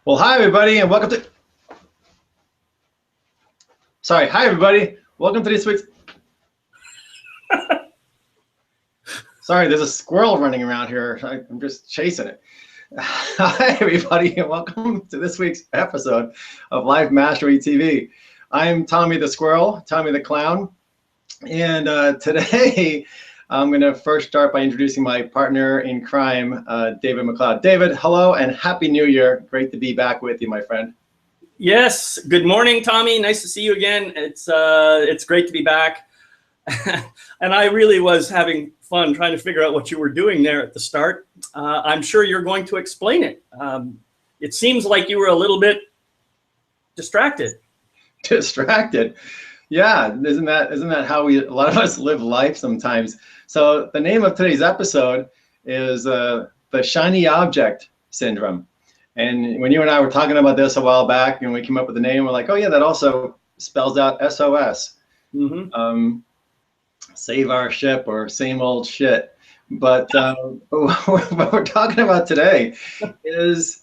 Well, hi everybody, and welcome to. Sorry, hi everybody. Welcome to this week's. Sorry, there's a squirrel running around here. I'm just chasing it. Hi everybody, and welcome to this week's episode of Life Mastery TV. I'm Tommy the Squirrel, Tommy the Clown, and today I'm going to first start by introducing my partner in crime, David McLeod. David, hello and Happy New Year. Great to be back with you, my friend. Yes. Good morning, Tommy. Nice to see you again. It's great to be back. And I really was having fun trying to figure out what you were doing there at the start. I'm sure you're going to explain it. It seems like you were a little bit distracted. Distracted. Yeah, isn't that how a lot of us live life sometimes? So the name of today's episode is the shiny object syndrome. And when you and I were talking about this a while back and we came up with the name, we're like, oh yeah, that also spells out SOS. Mm-hmm. Save our ship or same old shit. But what we're talking about today is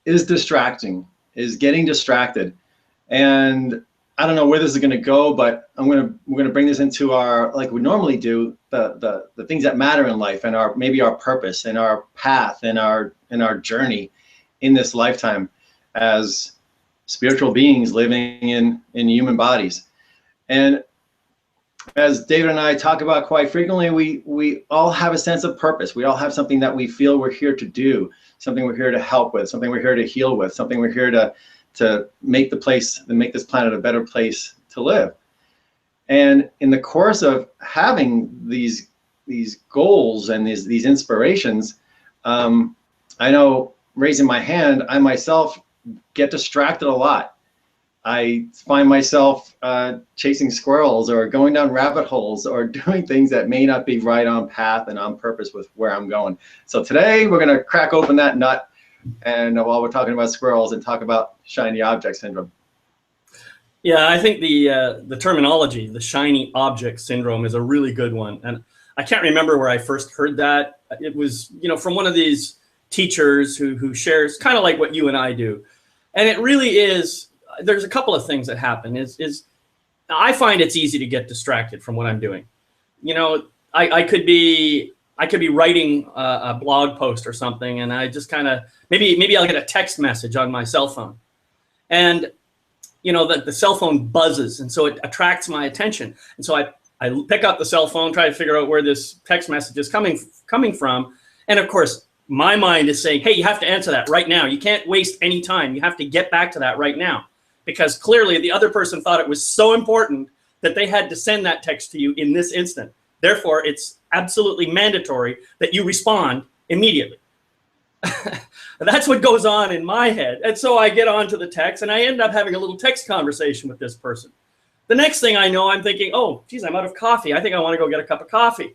distracting, is getting distracted. And I don't know where this is going to go, but we're going to bring this into our, like we normally do, the things that matter in life and maybe our purpose and our path and our journey in this lifetime as spiritual beings living in human bodies. And as David and I talk about quite frequently, we all have a sense of purpose. We all have something that we feel we're here to do, something we're here to help with, something we're here to heal with, something we're here to make this planet a better place to live. And in the course of having these goals and these inspirations, I know, raising my hand, I myself get distracted a lot. I find myself chasing squirrels or going down rabbit holes or doing things that may not be right on path and on purpose with where I'm going. So today we're going to crack open that nut, and while we're talking about squirrels, and talk about shiny object syndrome. Yeah, I think the terminology, the shiny object syndrome, is a really good one. And I can't remember where I first heard that. It was, from one of these teachers who shares kind of like what you and I do. And it really is, there's a couple of things that happen is I find it's easy to get distracted from what I'm doing. I could be writing a blog post or something, and I just kind of, maybe I'll get a text message on my cell phone, and the cell phone buzzes, and so it attracts my attention. And so I pick up the cell phone, try to figure out where this text message is coming from. And of course, my mind is saying, hey, you have to answer that right now. You can't waste any time. You have to get back to that right now, because clearly the other person thought it was so important that they had to send that text to you in this instant. Therefore, it's absolutely mandatory that you respond immediately. That's what goes on in my head. And so I get onto the text, and I end up having a little text conversation with this person. The next thing I know, I'm thinking, oh, geez, I'm out of coffee. I think I want to go get a cup of coffee.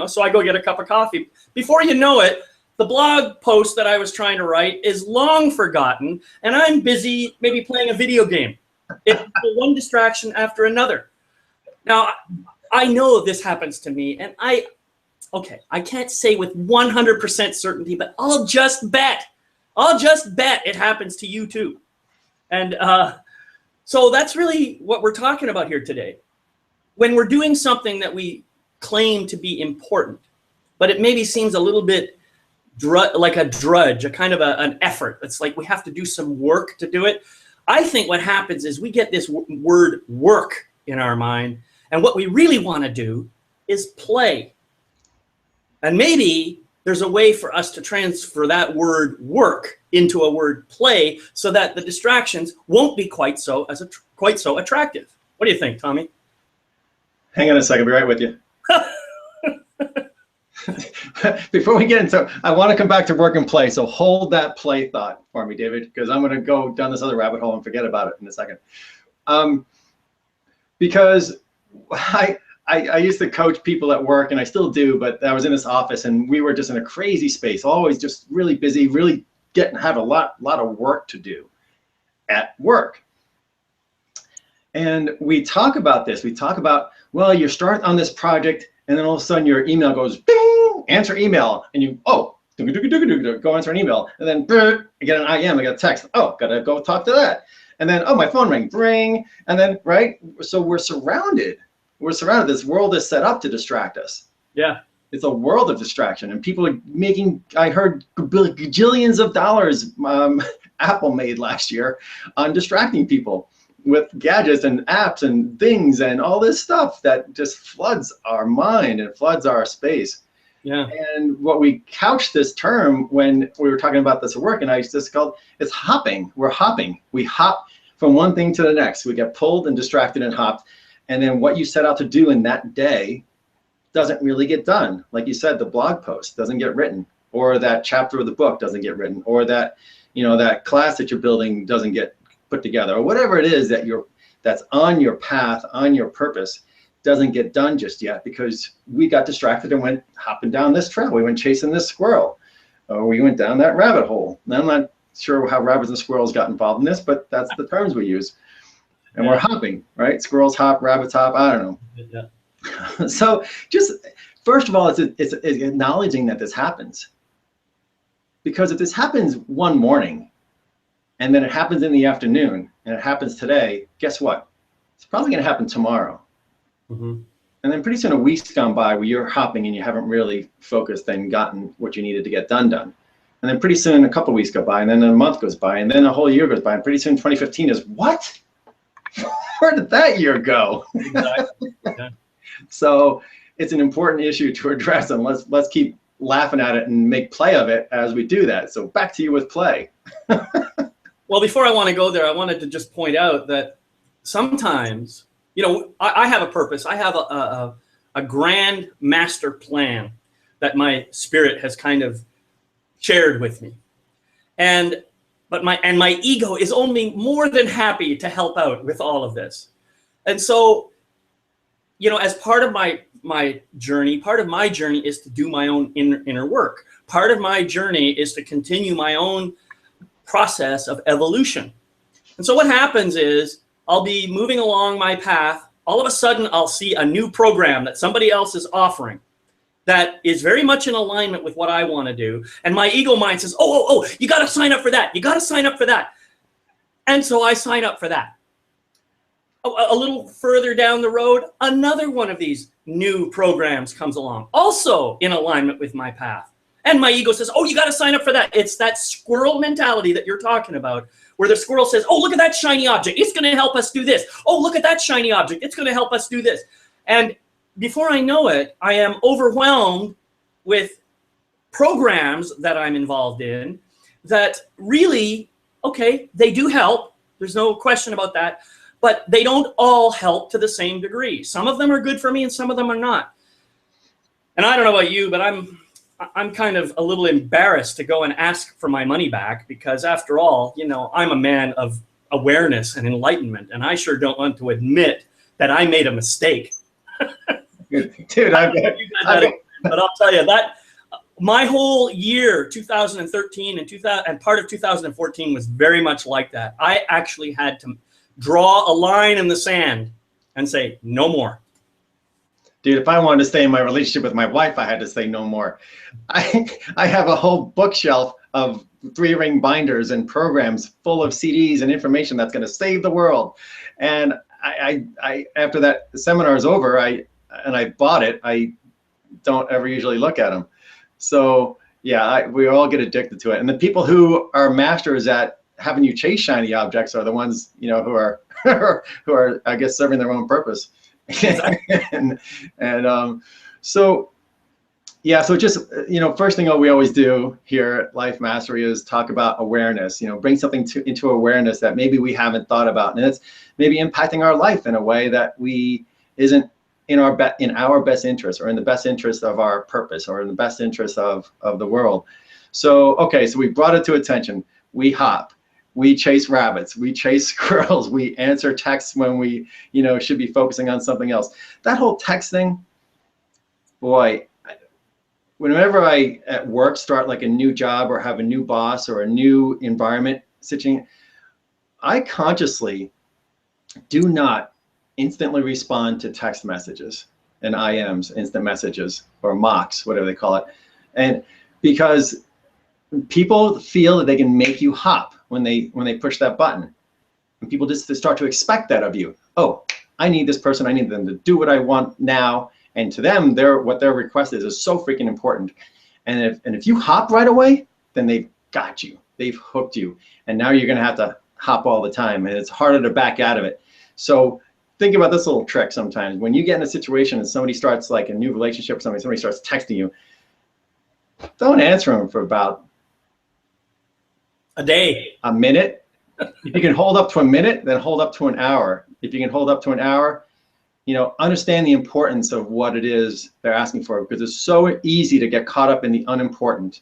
So I go get a cup of coffee. Before you know it, the blog post that I was trying to write is long forgotten, and I'm busy maybe playing a video game. It's one distraction after another. Now, I know this happens to me, and I can't say with 100% certainty, but I'll just bet it happens to you too. And so that's really what we're talking about here today. When we're doing something that we claim to be important, but it maybe seems a little bit like a drudge, a kind of an effort. It's like we have to do some work to do it. I think what happens is we get this word work in our mind, and what we really want to do is play. And maybe there's a way for us to transfer that word work into a word play so that the distractions won't be quite so attractive. What do you think, Tommy? Hang on a second, I'll be right with you. Before we get into, I want to come back to work and play. So hold that play thought for me, David, because I'm going to go down this other rabbit hole and forget about it in a second. Because I used to coach people at work, and I still do, but I was in this office and we were just in a crazy space, always just really busy, really have a lot of work to do at work. And we talk about this. We talk about, well, you start on this project and then all of a sudden your email goes, bing, answer email. And you, oh, go answer an email, and then I get an IM, I get a text. Oh, gotta go talk to that. And then, oh, my phone rings, ring. And then, right? So we're surrounded. We're surrounded. This world is set up to distract us. Yeah. It's a world of distraction. And people are making, I heard gajillions of dollars Apple made last year on distracting people with gadgets and apps and things and all this stuff that just floods our mind and floods our space. Yeah. And what we couched this term when we were talking about this at work, and I just called it's hopping. We're hopping. We hop from one thing to the next. We get pulled and distracted and hopped. And then what you set out to do in that day doesn't really get done. Like you said, the blog post doesn't get written, or that chapter of the book doesn't get written, or that, you know, that class that you're building doesn't get put together, or whatever it is that that's on your path, on your purpose, doesn't get done just yet because we got distracted and went hopping down this trail. We went chasing this squirrel, or we went down that rabbit hole. Now, I'm not sure how rabbits and squirrels got involved in this, but that's the terms we use. And we're hopping, right? Squirrels hop, rabbits hop, I don't know. Yeah. So just, first of all, it's acknowledging that this happens. Because if this happens one morning, and then it happens in the afternoon, and it happens today, guess what? It's probably gonna happen tomorrow. Mm-hmm. And then pretty soon a week's gone by where you're hopping and you haven't really focused and gotten what you needed to get done. And then pretty soon a couple of weeks go by, and then a month goes by, and then a whole year goes by, and pretty soon 2015 is what? Where did that year go? Exactly. Yeah. So it's an important issue to address, and let's keep laughing at it and make play of it as we do that. So back to you with play. Well, before I want to go there, I wanted to just point out that sometimes, you know, I have a purpose. I have a grand master plan that my spirit has kind of shared with me. But my ego is only more than happy to help out with all of this. And so, you know, as part of my journey is to do my own inner work. Part of my journey is to continue my own process of evolution. And so what happens is I'll be moving along my path. All of a sudden, I'll see a new program that somebody else is offering that is very much in alignment with what I want to do. And my ego mind says, oh, you got to sign up for that. You got to sign up for that. And so I sign up for that. A little further down the road, another one of these new programs comes along, also in alignment with my path. And my ego says, oh, you got to sign up for that. It's that squirrel mentality that you're talking about, where the squirrel says, oh, look at that shiny object. It's going to help us do this. Oh, look at that shiny object. It's going to help us do this. And before I know it, I am overwhelmed with programs that I'm involved in that really, okay, they do help. There's no question about that. But they don't all help to the same degree. Some of them are good for me and some of them are not. And I don't know about you, but I'm kind of a little embarrassed to go and ask for my money back because after all, you know, I'm a man of awareness and enlightenment, and I sure don't want to admit that I made a mistake. Dude, but I'll tell you that my whole year, 2013 and part of 2014 was very much like that. I actually had to draw a line in the sand and say, no more. Dude, if I wanted to stay in my relationship with my wife, I had to say no more. I have a whole bookshelf of 3-ring binders and programs full of CDs and information that's going to save the world. And I after that seminar is over, I bought it. I don't ever usually look at them. So yeah, we all get addicted to it. And the people who are masters at having you chase shiny objects are the ones, you know, who are who are, I guess, serving their own purpose. So yeah, so just, you know, first thing we always do here at Life Mastery is talk about awareness, you know, bring something into awareness that maybe we haven't thought about, and it's maybe impacting our life in a way that we isn't in our best interest, or in the best interest of our purpose, or in the best interest of the world. So okay, so we brought it to attention. We hop. We chase rabbits, we chase squirrels, we answer texts when we, you know, should be focusing on something else. That whole text thing, boy, whenever I at work start like a new job or have a new boss or a new environment situation, I consciously do not instantly respond to text messages and IMs, instant messages, or mocks, whatever they call it. And because people feel that they can make you hop when they push that button. And people just start to expect that of you. Oh, I need this person. I need them to do what I want now. And to them, what their request is so freaking important. And if you hop right away, then they've got you. They've hooked you. And now you're going to have to hop all the time. And it's harder to back out of it. So think about this little trick sometimes. When you get in a situation and somebody starts like a new relationship with somebody starts texting you, don't answer them for about a day, a minute. If you can hold up to a minute, then hold up to an hour. If you can hold up to an hour, you know, understand the importance of what it is they're asking for, because it's so easy to get caught up in the unimportant.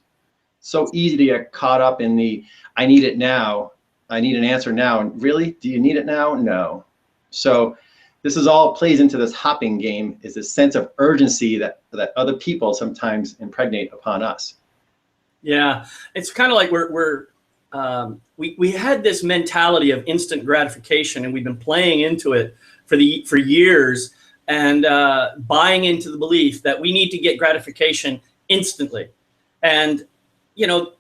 So easy to get caught up in the, I need it now. I need an answer now. And really, do you need it now? No. So this is all plays into this hopping game, is this sense of urgency that other people sometimes impregnate upon us. Yeah, it's kind of like we had this mentality of instant gratification, and we've been playing into it for years, and buying into the belief that we need to get gratification instantly. And you know,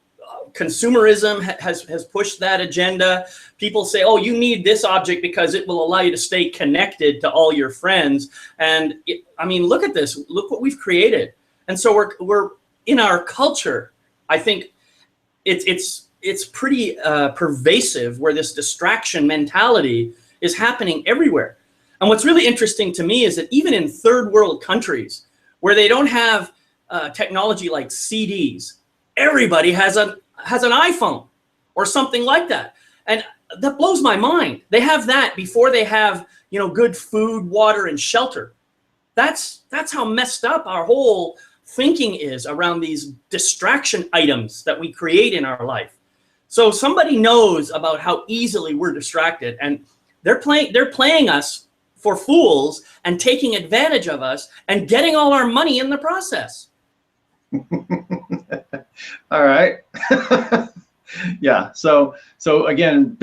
consumerism has pushed that agenda. People say, oh, you need this object because it will allow you to stay connected to all your friends. And I mean, look at this. Look what we've created. And so we're in our culture. I think it's pretty pervasive, where this distraction mentality is happening everywhere. And what's really interesting to me is that even in third world countries where they don't have technology like CDs, everybody has an iPhone or something like that. And that blows my mind. They have that before they have, you know, good food, water, and shelter. That's how messed up our whole thinking is around these distraction items that we create in our life. So somebody knows about how easily we're distracted, and they're playing us for fools and taking advantage of us and getting all our money in the process. All right. Yeah. So again,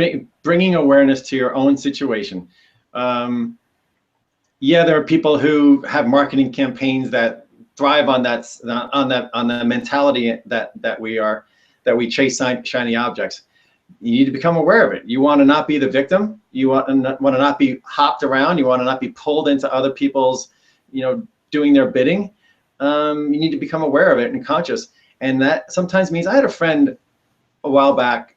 bringing awareness to your own situation. Yeah, there are people who have marketing campaigns that thrive on the mentality that we chase shiny objects. You need to become aware of it. You want to not be the victim. You want to not be hopped around. You want to not be pulled into other people's, you know, doing their bidding. You need to become aware of it and conscious. And that sometimes means, I had a friend a while back.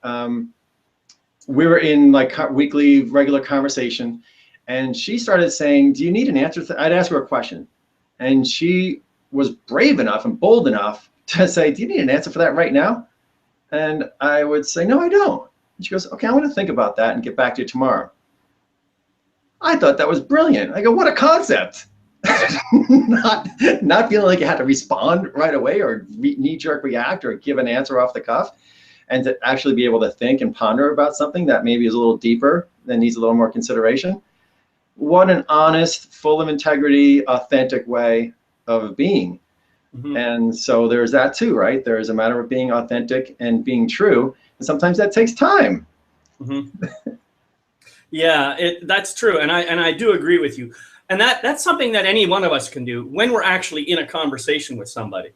We were in like weekly regular conversation, and she started saying, do you need an answer? I'd ask her a question, and she was brave enough and bold enough to say, do you need an answer for that right now? And I would say, no, I don't. And she goes, okay, I want to think about that and get back to you tomorrow. I thought that was brilliant. I go, what a concept. not feeling like you had to respond right away or knee-jerk react or give an answer off the cuff, and to actually be able to think and ponder about something that maybe is a little deeper, that needs a little more consideration. What an honest, full of integrity, authentic way of being. Mm-hmm. And so there's that too, right? There's a matter of being authentic and being true, and sometimes that takes time. Mm-hmm. Yeah, that's true, and I do agree with you. And that's something that any one of us can do when we're actually in a conversation with somebody,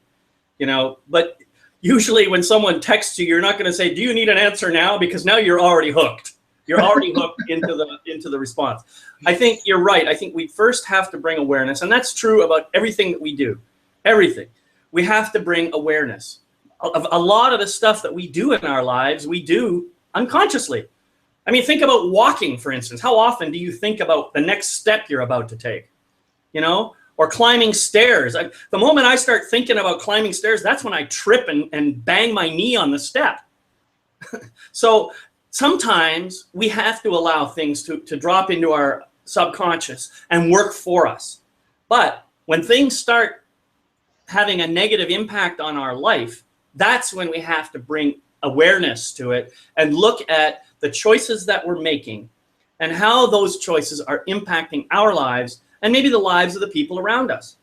you know. But usually when someone texts you, you're not going to say, do you need an answer now? Because now you're already hooked. You're already hooked into the response. I think you're right. I think we first have to bring awareness, and that's true about everything that we do. Everything. We have to bring awareness. A lot of the stuff that we do in our lives, we do unconsciously. I mean, think about walking, for instance. How often do you think about the next step you're about to take? You know, or climbing stairs. The moment I start thinking about climbing stairs, that's when I trip and bang my knee on the step. So sometimes we have to allow things to drop into our subconscious and work for us. But when things start having a negative impact on our life, that's when we have to bring awareness to it and look at the choices that we're making and how those choices are impacting our lives and maybe the lives of the people around us.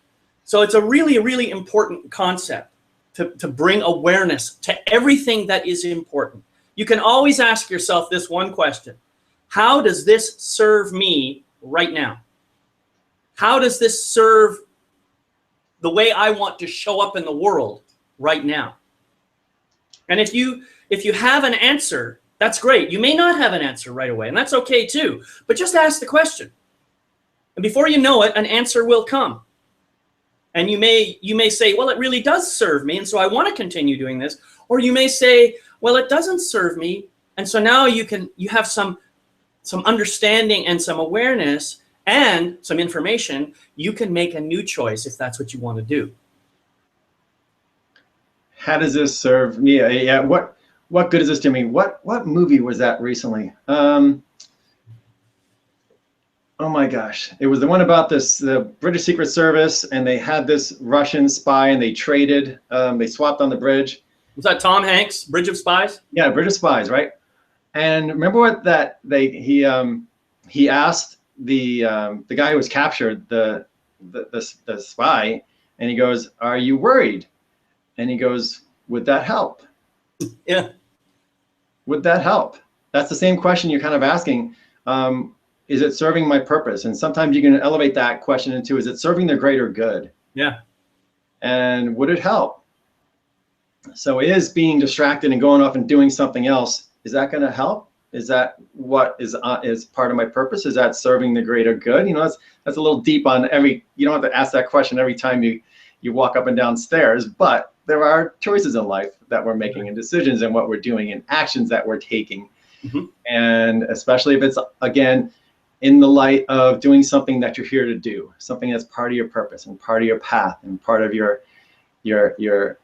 So it's a really, really important concept to bring awareness to everything that is important. You can always ask yourself this one question: how does this serve me right now? How does this serve the way I want to show up in the world right now? And if you have an answer, that's great. You may not have an answer right away, and that's okay too. But just ask the question. And before you know it, an answer will come. And you may say, well, it really does serve me, and so I want to continue doing this. Or you may say, well, it doesn't serve me, and so now you have some understanding and some awareness and some information. You can make a new choice if that's what you want to do. How does this serve me? Yeah, what good is this to me? What movie was that recently? Oh my gosh, it was the one about the British Secret Service, and they had this Russian spy, and they traded, they swapped on the bridge. Was that Tom Hanks, Bridge of Spies? Yeah, Bridge of Spies, right? And remember what he asked the guy who was captured, the spy, and he goes, "Are you worried?" And he goes, "Would that help?" Yeah. Would that help? That's the same question you're kind of asking. Is it serving my purpose? And sometimes you can elevate that question into, is it serving the greater good? Yeah. And would it help? So is being distracted and going off and doing something else, is that going to help? Is that what is part of my purpose? Is that serving the greater good? You know, that's a little deep on you don't have to ask that question every time you walk up and down stairs, but there are choices in life that we're making, and decisions and what we're doing, and actions that we're taking. Mm-hmm. And especially if it's, again, in the light of doing something that you're here to do, something that's part of your purpose and part of your path and part of your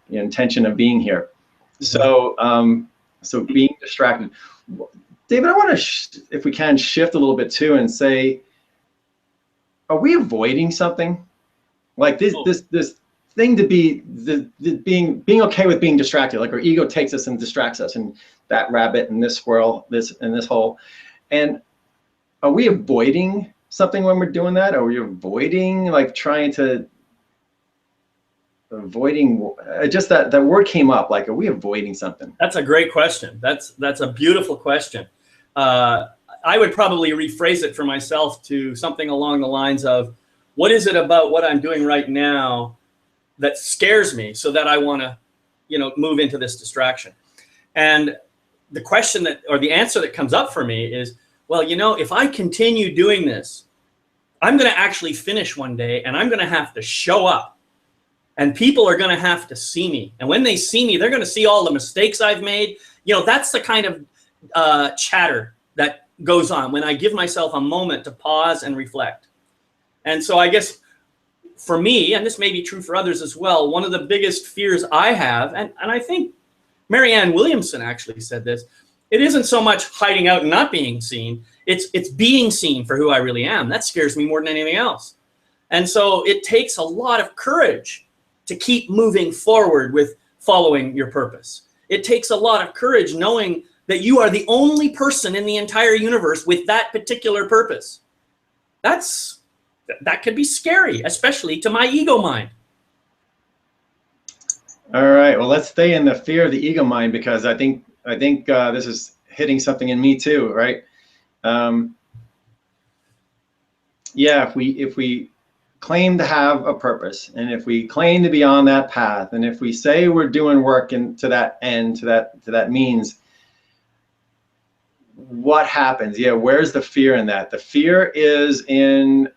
intention of being here. Mm-hmm. So being distracted. David, I want to, if we can, shift a little bit too and say, are we avoiding something? Like this thing to be being okay with being distracted, like our ego takes us and distracts us, and that rabbit and this squirrel, this and this hole. And are we avoiding something when we're doing that? Are we avoiding, like just that word came up, like, are we avoiding something? That's a great question. That's a beautiful question. I would probably rephrase it for myself to something along the lines of, what is it about what I'm doing right now that scares me so that I want to, move into this distraction? And the question or the answer that comes up for me is, well, if I continue doing this, I'm going to actually finish one day, and I'm going to have to show up, and people are going to have to see me. And when they see me, they're going to see all the mistakes I've made. That's the kind of chatter that goes on when I give myself a moment to pause and reflect. And so I guess for me, and this may be true for others as well, one of the biggest fears I have, and I think Marianne Williamson actually said this, it isn't so much hiding out and not being seen, it's being seen for who I really am. That scares me more than anything else. And so it takes a lot of courage to keep moving forward with following your purpose. It takes a lot of courage knowing that you are the only person in the entire universe with that particular purpose. That could be scary, especially to my ego mind. All right, well, let's stay in the fear of the ego mind, because I think this is hitting something in me too, right? Yeah, if we claim to have a purpose, and if we claim to be on that path, and if we say we're doing work to that end, to that means, what happens? Yeah, where's the fear in that? The fear is in,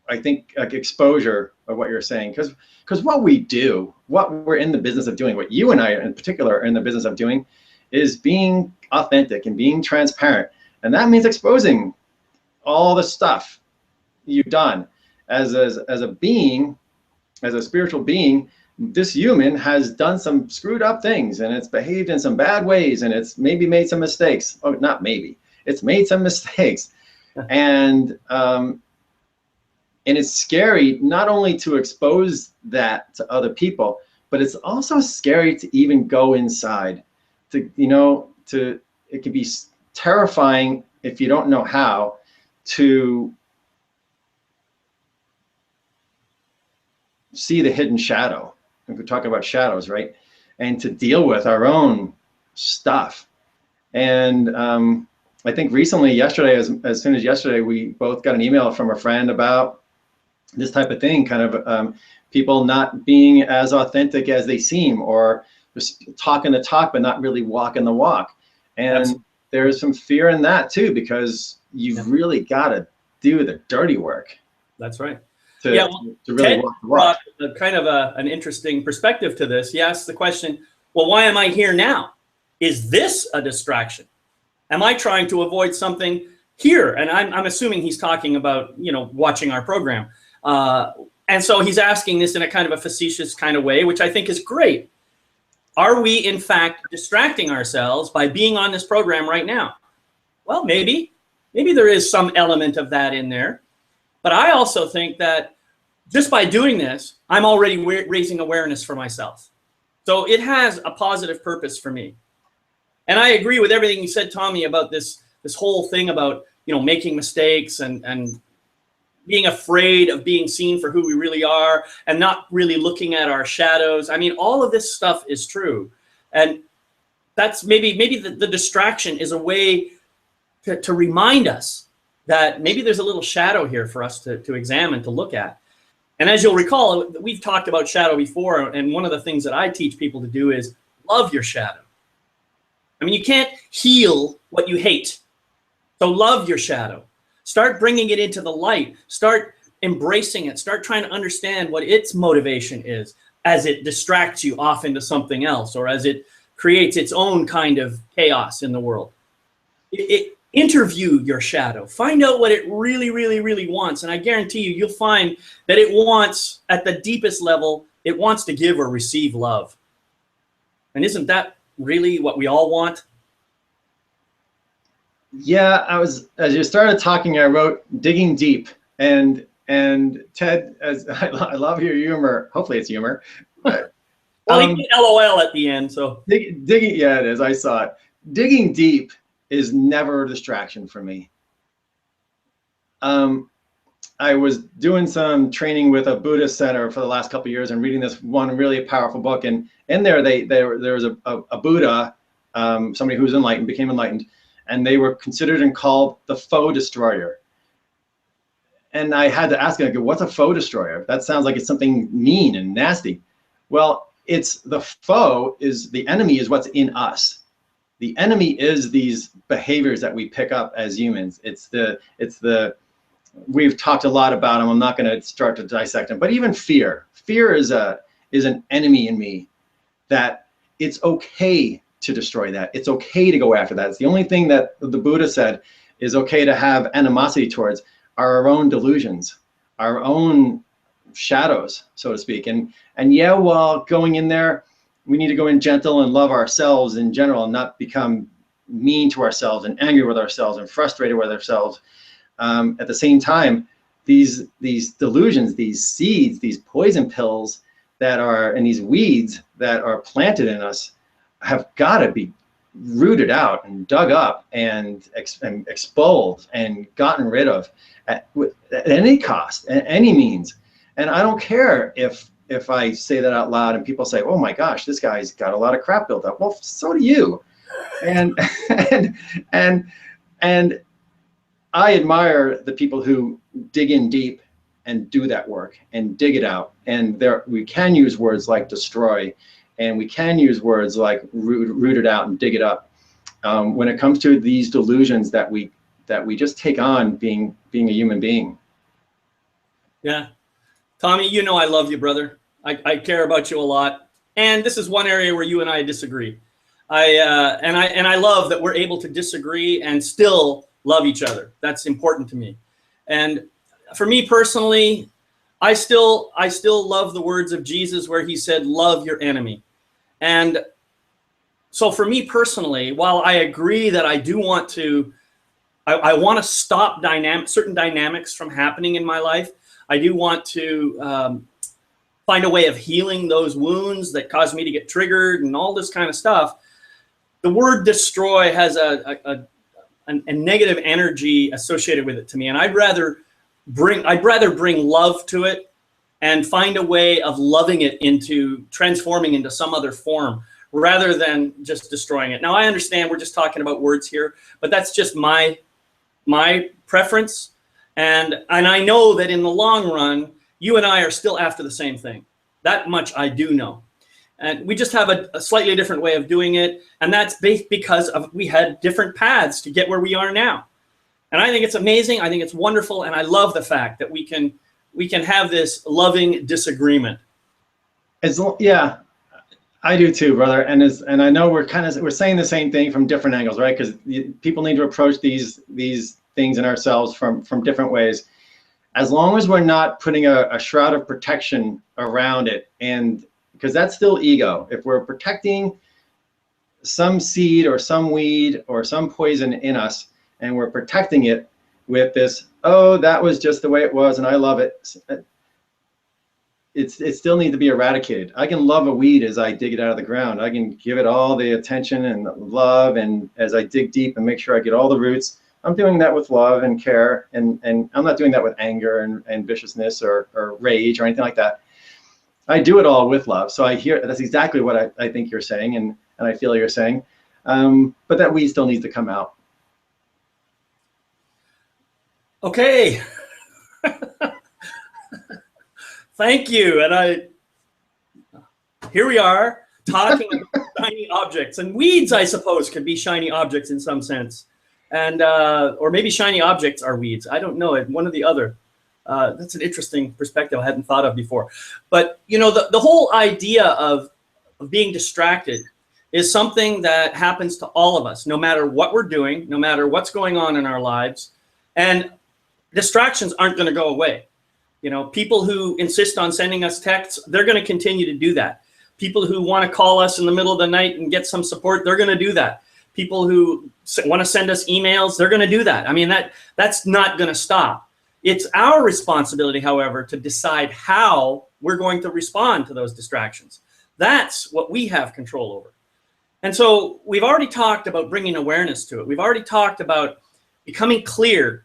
I think, like exposure of what you're saying, because what we do, what we're in the business of doing, what you and I in particular are in the business of doing, is being authentic and being transparent. And that means exposing all the stuff you've done. As a being, as a spiritual being, this human has done some screwed up things, and it's behaved in some bad ways, and it's maybe made some mistakes. Oh, not maybe. It's made some mistakes. And it's scary not only to expose that to other people, but it's also scary to even go inside. It can be terrifying if you don't know how to see the hidden shadow. If we talk about shadows, right? And to deal with our own stuff. And I think recently, yesterday, as soon as yesterday, we both got an email from a friend about this type of thing, kind of people not being as authentic as they seem, or just talking the talk, but not really walking the walk. And Absolutely. there's some fear in that too, because you've really got to do the dirty work That's right. to, Yeah, well, to really Ted walk the brought walk. a kind of an interesting perspective to this. He asked the question, well, why am I here now? Is this a distraction? Am I trying to avoid something here? And I'm assuming he's talking about, watching our program. And so he's asking this in a kind of a facetious kind of way, which I think is great. Are we, in fact, distracting ourselves by being on this program right now? Well, maybe there is some element of that in there. But I also think that just by doing this, I'm already raising awareness for myself. So it has a positive purpose for me. And I agree with everything you said, Tommy, about this whole thing about, making mistakes and being afraid of being seen for who we really are and not really looking at our shadows. I mean, all of this stuff is true. And that's maybe the distraction is a way to remind us that maybe there's a little shadow here for us to examine, to look at. And as you'll recall, we've talked about shadow before, and one of the things that I teach people to do is love your shadow. I mean, you can't heal what you hate. So love your shadow. Start bringing it into the light. Start embracing it. Start trying to understand what its motivation is as it distracts you off into something else, or as it creates its own kind of chaos in the world. Interview your shadow. Find out what it really, really, really wants. And I guarantee you'll find that it wants, at the deepest level, it wants to give or receive love. And isn't that really what we all want? Yeah, as you started talking, I wrote digging deep, and Ted, as I love your humor. Hopefully it's humor. But, well, he did LOL at the end, so digging. Yeah, it is. I saw it. Digging deep is never a distraction for me. I was doing some training with a Buddhist center for the last couple of years and reading this one really powerful book. And in there, there was a Buddha, somebody who was enlightened, became enlightened, and they were considered and called the faux destroyer. And I had to ask him, what's a faux destroyer? That sounds like it's something mean and nasty. Well, it's the foe is the enemy is what's in us. The enemy is these behaviors that we pick up as humans. We've talked a lot about them. I'm not going to start to dissect them, but even fear is an enemy in me, that it's okay to destroy that. It's okay to go after that. It's the only thing that the Buddha said is okay to have animosity towards are our own delusions, our own shadows, so to speak. And yeah, while going in there, we need to go in gentle and love ourselves in general and not become mean to ourselves and angry with ourselves and frustrated with ourselves. At the same time, these delusions, these seeds, these poison pills that are, and these weeds that are planted in us have got to be rooted out and dug up and exposed and gotten rid of at any cost, at any means. And I don't care if I say that out loud and people say, oh my gosh, this guy's got a lot of crap built up. Well, so do you. And I admire the people who dig in deep and do that work and dig it out. And we can use words like destroy, and we can use words like root it out and dig it up. When it comes to these delusions that we just take on being a human being. Yeah. Tommy, I love you, brother. I care about you a lot. And this is one area where you and I disagree. I love that we're able to disagree and still love each other. That's important to me. And for me personally, I still love the words of Jesus where he said, love your enemy. And so for me personally, while I agree that I do want to, I want to stop certain dynamics from happening in my life. I do want to find a way of healing those wounds that caused me to get triggered and all this kind of stuff. The word destroy has a negative energy associated with it to me, and I'd rather bring love to it and find a way of loving it into transforming into some other form rather than just destroying it. Now I understand we're just talking about words here, but that's just my preference, and I know that in the long run you and I are still after the same thing. That much I do know. And we just have a slightly different way of doing it. And that's because we had different paths to get where we are now. And I think it's amazing. I think it's wonderful. And I love the fact that we can have this loving disagreement. Yeah, I do too, brother. And I know we're saying the same thing from different angles, right? Because people need to approach these things in ourselves from different ways. As long as we're not putting a shroud of protection around it, and because that's still ego. If we're protecting some seed or some weed or some poison in us, and we're protecting it with this, oh, that was just the way it was and I love it, it still needs to be eradicated. I can love a weed as I dig it out of the ground. I can give it all the attention and love, and as I dig deep and make sure I get all the roots, I'm doing that with love and care, and I'm not doing that with anger and viciousness or rage or anything like that. I do it all with love. So I hear that's exactly what I think you're saying, and I feel you're saying, but that weed still needs to come out. Okay. Thank you. And here we are talking about shiny objects, and weeds, I suppose, could be shiny objects in some sense. And, or maybe shiny objects are weeds. I don't know, one or the other. That's an interesting perspective I hadn't thought of before. But, you know, the whole idea of being distracted is something that happens to all of us, no matter what we're doing, no matter what's going on in our lives. And distractions aren't going to go away. You know, people who insist on sending us texts, they're going to continue to do that. People who want to call us in the middle of the night and get some support, they're going to do that. People who want to send us emails, they're going to do that. I mean, that's not going to stop. It's our responsibility, however, to decide how we're going to respond to those distractions. That's what we have control over. And so we've already talked about bringing awareness to it. We've already talked about becoming clear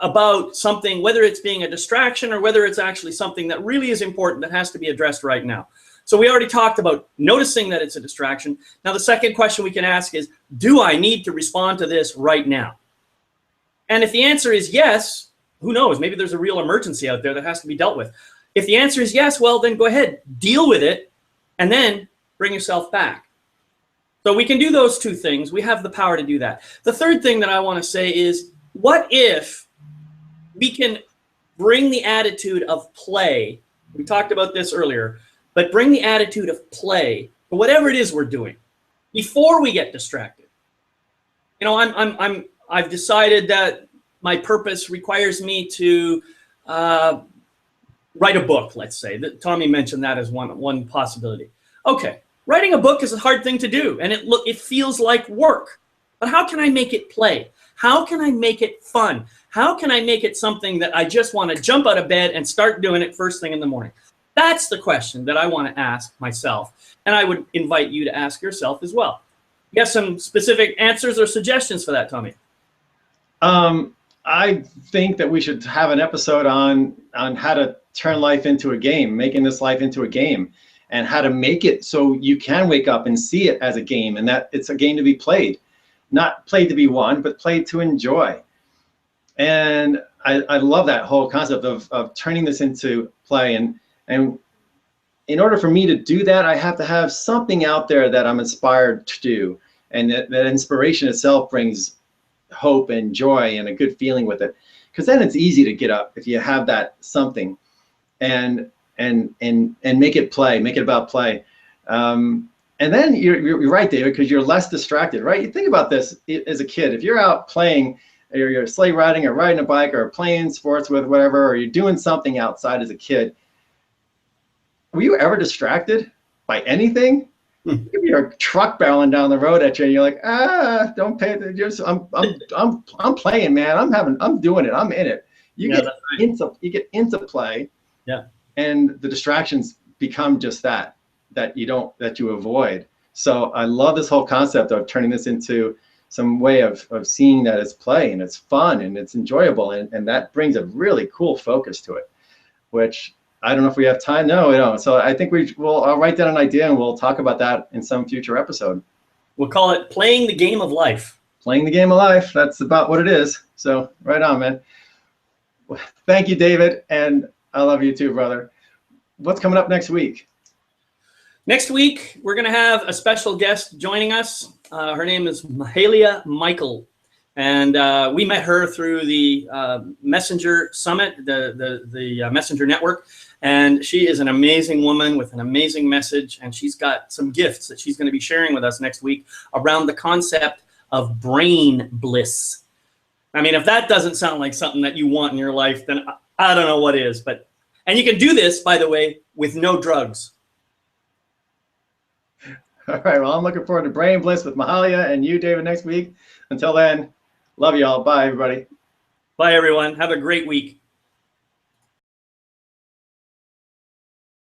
about something, whether it's being a distraction or whether it's actually something that really is important that has to be addressed right now. So we already talked about noticing that it's a distraction. Now, the second question we can ask is, do I need to respond to this right now? And if the answer is yes, who knows? Maybe there's a real emergency out there that has to be dealt with. If the answer is yes, well, then go ahead, deal with it, and then bring yourself back. So we can do those two things. We have the power to do that. The third thing that I want to say is, what if we can bring the attitude of play? We talked about this earlier, but bring the attitude of play for whatever it is we're doing before we get distracted. You know, I've decided that my purpose requires me to write a book, let's say. Tommy mentioned that as one possibility. Okay, writing a book is a hard thing to do, and it feels like work. But how can I make it play? How can I make it fun? How can I make it something that I just want to jump out of bed and start doing it first thing in the morning? That's the question that I want to ask myself, and I would invite you to ask yourself as well. You have some specific answers or suggestions for that, Tommy? I think that we should have an episode on how to turn life into a game, making this life into a game, and how to make it so you can wake up and see it as a game, and that it's a game to be played, not played to be won, but played to enjoy. And I love that whole concept of turning this into play. And in order for me to do that, I have to have something out there that I'm inspired to do. And that inspiration itself brings hope and joy and a good feeling with it. Because then it's easy to get up if you have that something and make it play, make it about play. And then you're right, David, because you're less distracted, right? You think about this as a kid. If you're out playing, or you're sleigh riding or riding a bike or playing sports with whatever, or you're doing something outside as a kid, were you ever distracted by anything? If you're a truck barreling down the road at you and you're like, don't pay attention. I'm playing, man. I'm doing it. I'm in it. You get into play. Yeah. And the distractions become just that you avoid. So I love this whole concept of turning this into some way of seeing that it's play and it's fun and it's enjoyable. And that brings a really cool focus to it, which I don't know if we have time. No, we don't. So I think I'll write down an idea and we'll talk about that in some future episode. We'll call it Playing the Game of Life. Playing the Game of Life. That's about what it is. So right on, man. Thank you, David. And I love you too, brother. What's coming up next week? Next week, we're going to have a special guest joining us. Her name is Mahalia Michael. And we met her through the Messenger Summit, the Messenger Network. And she is an amazing woman with an amazing message. And she's got some gifts that she's going to be sharing with us next week around the concept of brain bliss. I mean, if that doesn't sound like something that you want in your life, then I don't know what is. And you can do this, by the way, with no drugs. All right. Well, I'm looking forward to Brain Bliss with Mahalia and you, David, next week. Until then, love you all. Bye, everybody. Bye, everyone. Have a great week.